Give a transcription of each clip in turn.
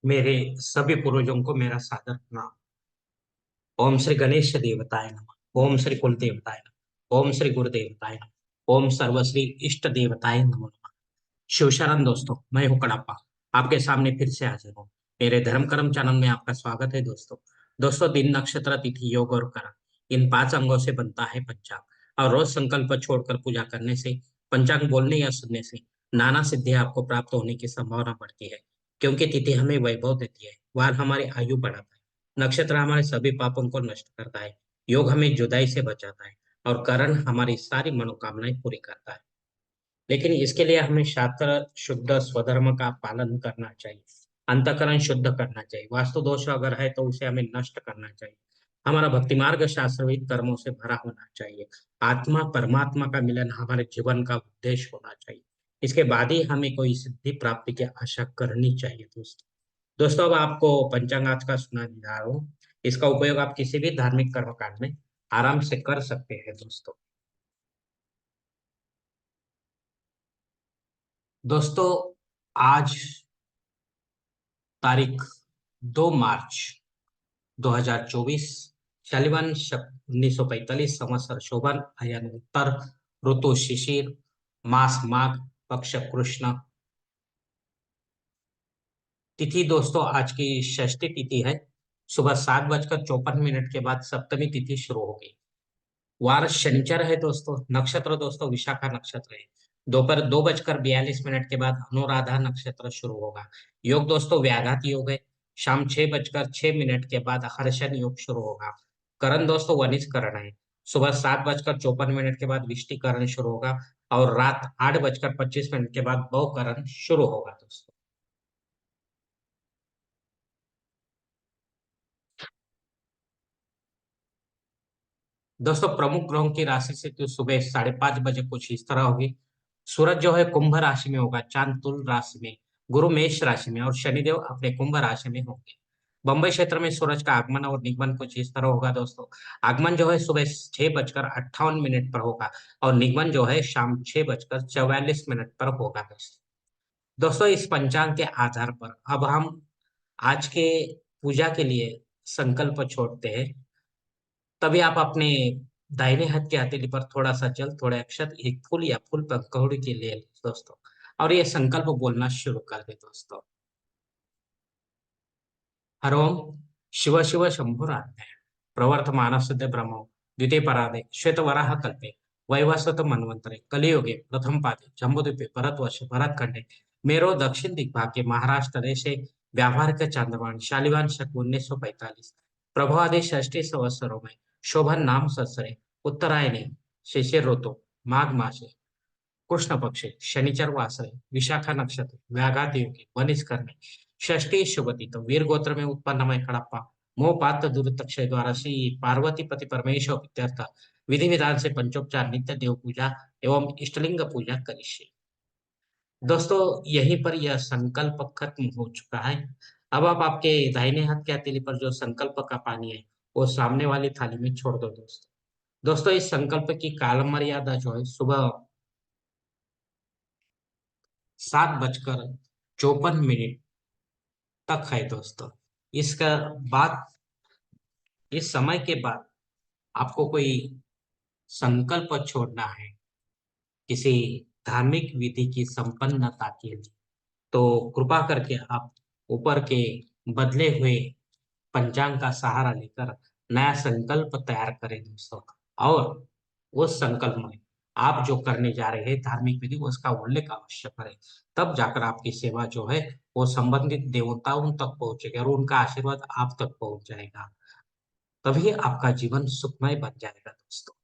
मेरे सभी पूर्वजों को मेरा सादर प्रणाम। ओम श्री गणेश देवताय नमः। ओम श्री कुल देवताय नमः। ओम श्री गुरु देवताय नमः। ओम सर्वश्री इष्ट देवताय नमः। शिव शरण दोस्तों, मैं हूं कड़प्पा। आपके सामने फिर से हाजिर हूँ। मेरे धर्म कर्म चैनल में आपका स्वागत है दोस्तों। दोस्तों, दिन नक्षत्र तिथि योग और कर्म इन 5 अंगों से बनता है पंचांग। और रोज संकल्प छोड़कर पूजा करने से, पंचांग बोलने या सुनने से नाना सिद्धियां आपको प्राप्त होने की संभावना बढ़ती है। क्योंकि तिथि हमें वैभव देती है, वार हमारी आयु बढ़ाता है, नक्षत्र हमारे सभी पापों को नष्ट करता है, योग हमें जुदाई से बचाता है, और करण हमारी सारी मनोकामनाएं पूरी करता है। लेकिन इसके लिए हमें शास्त्र शुद्ध स्वधर्म का पालन करना चाहिए। अंतःकरण शुद्ध करना चाहिए। वास्तु दोष अगर है तो उसे हमें नष्ट करना चाहिए। हमारा भक्ति मार्ग शास्त्रविद कर्मों से भरा होना चाहिए। आत्मा परमात्मा का मिलन हमारे जीवन का उद्देश्य होना चाहिए। इसके बाद ही हमें कोई सिद्धि प्राप्ति की आशा करनी चाहिए दोस्तों। दोस्तों, अब आपको पंचांग आज का सुना जा रहा हूँ। इसका उपयोग आप किसी भी धार्मिक कर्मकांड में आराम से कर सकते हैं दोस्तों। दोस्तों, आज तारीख 2 मार्च 2024, शालिवान शक 1945, संवत्सर शोभन, अयन उत्तर, ऋतु शिशिर, मास माघ, पक्ष कृष्ण। तिथि दोस्तों आज की षष्ठी तिथि है। सुबह 7:54 के बाद सप्तमी तिथि शुरू होगी। वार शनिचर है दोस्तों। नक्षत्र दोस्तों विशाखा नक्षत्र है। दोपहर 2:42 के बाद अनुराधा नक्षत्र शुरू होगा। योग दोस्तों व्याघात योग है। शाम 6:06 के बाद हर्षण योग शुरू होगा। करण दोस्तों वनिज करण है। सुबह 7:54 के बाद विष्टिकरण शुरू होगा। और रात 8:25 के बाद बहुकरण शुरू होगा दोस्तों। दोस्तों, प्रमुख ग्रहों की राशि से तो सुबह 5:30 बजे कुछ इस तरह होगी। सूरज जो है कुंभ राशि में होगा, चांद तुल राशि में, गुरु मेष राशि में और शनिदेव अपने कुंभ राशि में होंगे। बंबई क्षेत्र में सूरज का आगमन और निगमन कुछ इस तरह होगा दोस्तों। आगमन जो है सुबह 6:58 पर होगा। और निगमन जो है शाम 6:44 पर होगा दोस्तों। दोस्तों, इस पंचांग के आधार पर अब हम आज के पूजा के लिए संकल्प छोड़ते हैं। तभी आप अपने दाहिने हाथ की हथेली पर थोड़ा सा जल, थोड़े अक्षत, एक फूल या फूल पंखुड़ी के लिए दोस्तों। और ये संकल्प बोलना शुरू कर दे दोस्तों। हर ओम शिव शिव शंभुरात्मे प्रवर्तमानस्य ब्रह्मो द्वितीय परादे श्वेत वराह कल्पे वैवस्वत मनवंतरे कलियुगे प्रथम पादे जम्बूद्वीपे भरतवर्ष भरतखंडे मेरो दक्षिण दिग्भाग के महाराष्ट्र देशे व्यावहारिक चांद्रमान शालिवान शक 1945 प्रभवादि षष्ठी संवत्सरों में शोभन नाम संवत्सरे उत्तरायणे शिशिर ऋतु माघ मासे कृष्ण पक्षे शनिचर वासरे विशाखा नक्षत्र व्याघात योगी वनिज करने षष्ठी शुभती तो वीर गोत्र में उत्पन्न मैं कड़प्पा मोह पात्र दुर्तक्षय द्वारा श्री पार्वती पति परमेश्वर इत्यर्थ विधि विधान से पंचोपचार नित्य देव पूजा एवं इष्टलिंग पूजा करिष्ये। दोस्तों, यहीं पर यह संकल्प खत्म हो चुका है। अब आप आपके दाहिने हाथ के हथेली पर जो संकल्प का पानी है वो सामने वाली थाली में छोड़ दो दोस्तों। दोस्तों, इस संकल्प की काल मर्यादा जो है सुबह 7:54 तक है दोस्तों। इसका बाद, इस समय के बाद आपको कोई संकल्प छोड़ना है किसी धार्मिक विधि की संपन्नता के लिए, तो कृपा करके आप ऊपर के बदले हुए पंचांग का सहारा लेकर नया संकल्प तैयार करें दोस्तों। और उस संकल्प में आप जो करने जा रहे हैं धार्मिक विधि उसका उल्लेख अवश्य करें। तब जाकर आपकी सेवा जो है वो संबंधित देवताओं तक पहुंचेगी और उनका आशीर्वाद आप तक पहुंच जाएगा। तभी आपका जीवन सुखमय बन जाएगा दोस्तों।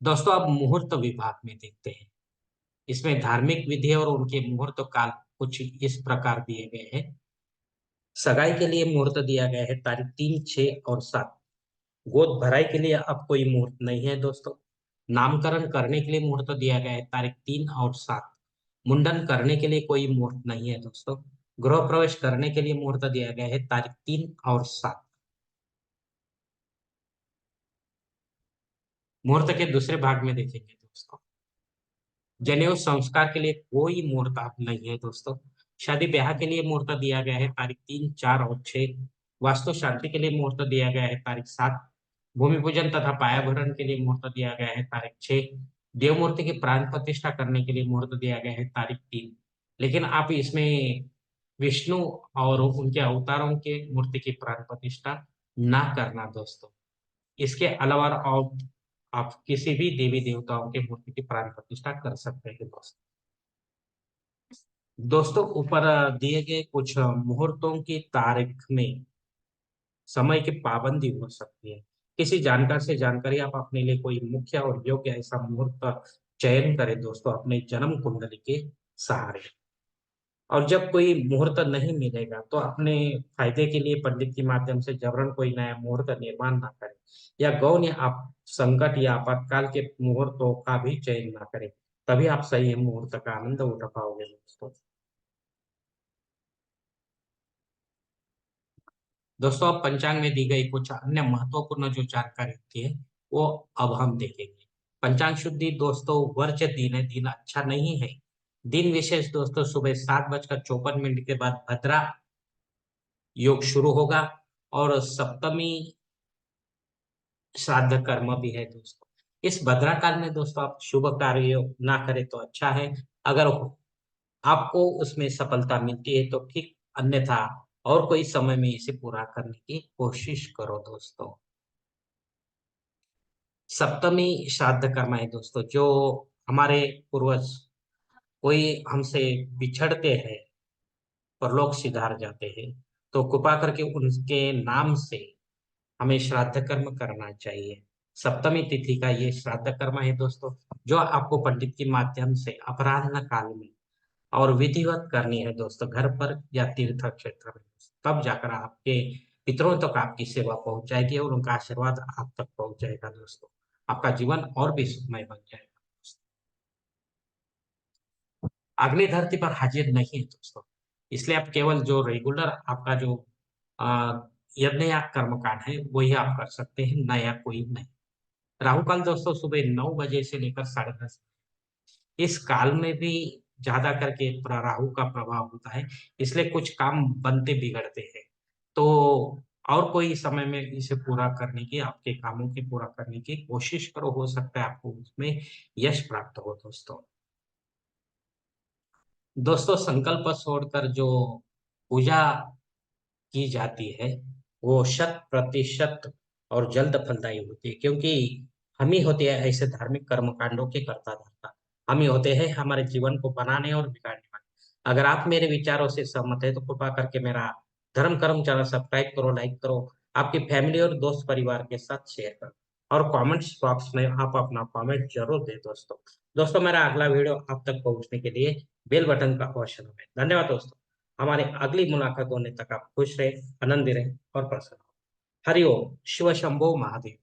दोस्तों, अब मुहूर्त विभाग में देखते हैं। इसमें धार्मिक विधि और उनके मुहूर्त काल कुछ इस प्रकार दिए गए हैं। सगाई के लिए मुहूर्त दिया गया है तारीख 3, 6 और 7। गोद भराई के लिए अब कोई मुहूर्त नहीं है दोस्तों। नामकरण करने के लिए मुहूर्त दिया गया है तारीख 3 और 7। मुंडन करने के लिए कोई मुहूर्त नहीं है दोस्तों। गृह प्रवेश करने के लिए मुहूर्त दिया गया है तारीख 3 और 7। मुहूर्त के दूसरे भाग में देखेंगे दोस्तों। जनेऊ संस्कार के लिए कोई मुहूर्त अब नहीं है दोस्तों। शादी ब्याह के लिए मुहूर्त दिया गया है तारीख 3, 4 और 6। वास्तु शांति के लिए मुहूर्त दिया गया है तारीख 7। भूमि पूजन तथा पाया भरण के लिए मुहूर्त दिया गया है तारीख 6। देव मूर्ति की प्राण प्रतिष्ठा करने के लिए मुहूर्त दिया गया है तारीख 3। लेकिन आप इसमें विष्णु और उनके अवतारों के मूर्ति की प्राण प्रतिष्ठा ना करना दोस्तों। इसके अलावा आप किसी भी देवी देवताओं के मूर्ति की प्राण प्रतिष्ठा कर सकते हैं दोस्तों। दोस्तों ऊपर दिए गए कुछ मुहूर्तों की तारीख में समय की पाबंदी हो सकती है। किसी जानकार से जानकारी आप अपने लिए कोई मुख्य और योग्य ऐसा मुहूर्त चयन करें दोस्तों अपने जन्म कुंडली के सहारे। और जब कोई मुहूर्त नहीं मिलेगा तो अपने फायदे के लिए पंडित के माध्यम से जबरन कोई नया मुहूर्त निर्माण ना करें, या गौण या आप संकट या आपातकाल के मुहूर्तों का भी चयन ना करें। तभी आप सही मुहूर्त का आनंद उठा पाओगे दोस्तों। दोस्तों अब पंचांग में दी गई कुछ अन्य महत्वपूर्ण जो जानकारी होती है वो अब हम देखेंगे। पंचांग शुद्धि दोस्तों वर्ज दिन है, दिन अच्छा नहीं है। दिन विशेष दोस्तों सुबह 7:54 के बाद भद्रा योग शुरू होगा। और सप्तमी श्राद्ध कर्म भी है दोस्तों। इस भद्रा काल में दोस्तों आप शुभ कार्य ना करें तो अच्छा है। अगर आपको उसमें सफलता मिलती है तो ठीक, अन्यथा और कोई समय में इसे पूरा करने की कोशिश करो दोस्तों। सप्तमी श्राद्ध कर्म है दोस्तों, जो हमारे पूर्वज कोई हमसे बिछड़ते हैं, परलोक सिधार जाते हैं, तो कृपा करके उनके नाम से हमें श्राद्ध कर्म करना चाहिए। सप्तमी तिथि का ये श्राद्ध कर्म है दोस्तों, जो आपको पंडित के माध्यम से अपराह्न काल में और विधिवत करनी है दोस्तों, घर पर या तीर्थ क्षेत्र में। तब जाकर आपके पितरों तक आपकी सेवा पहुंच जाएगी और उनका आशीर्वाद आप तक पहुंच जाएगा दोस्तों। आपका जीवन और भी सुखमय बन जाएगा। अगली धरती पर हाजिर नहीं है दोस्तों, इसलिए आप केवल जो रेगुलर आपका जो आ, यज्ञ या कर्मकांड है वही आप कर सकते हैं, नया कोई नहीं। राहु काल दोस्तों सुबह 9 बजे से लेकर 10:30। इस काल में भी ज्यादा करके राहु का प्रभाव होता है, इसलिए कुछ काम बनते बिगड़ते हैं। तो और कोई समय में इसे पूरा करने की, आपके कामों की पूरा करने की कोशिश करो, हो सकता है आपको उसमें यश प्राप्त हो दोस्तों। दोस्तों संकल्प छोड़कर जो पूजा की जाती है वो 100% और जल्द फलदायी होती है, क्योंकि हम ही होते हैं ऐसे धार्मिक कर्म कांडों के कर्ता धर्ता। हम ही होते हैं हमारे जीवन को बनाने और बिगाड़ने वाले। अगर आप मेरे विचारों से सहमत है तो कृपा करके मेरा धर्म कर्म चैनल सब्सक्राइब करो, लाइक करो, आपकी फैमिली और दोस्त परिवार के साथ शेयर करो, और कमेंट्स बॉक्स में आप अपना कमेंट जरूर दें दोस्तों। दोस्तों मेरा अगला वीडियो आप तक पहुंचने के लिए बेल बटन का अवश्य दबाएं। धन्यवाद दोस्तों। हमारी अगली मुलाकात होने तक आप खुश रहे, आनंदी रहे और प्रसन्न रहो। हरि ओम शिव शंभो महादेव।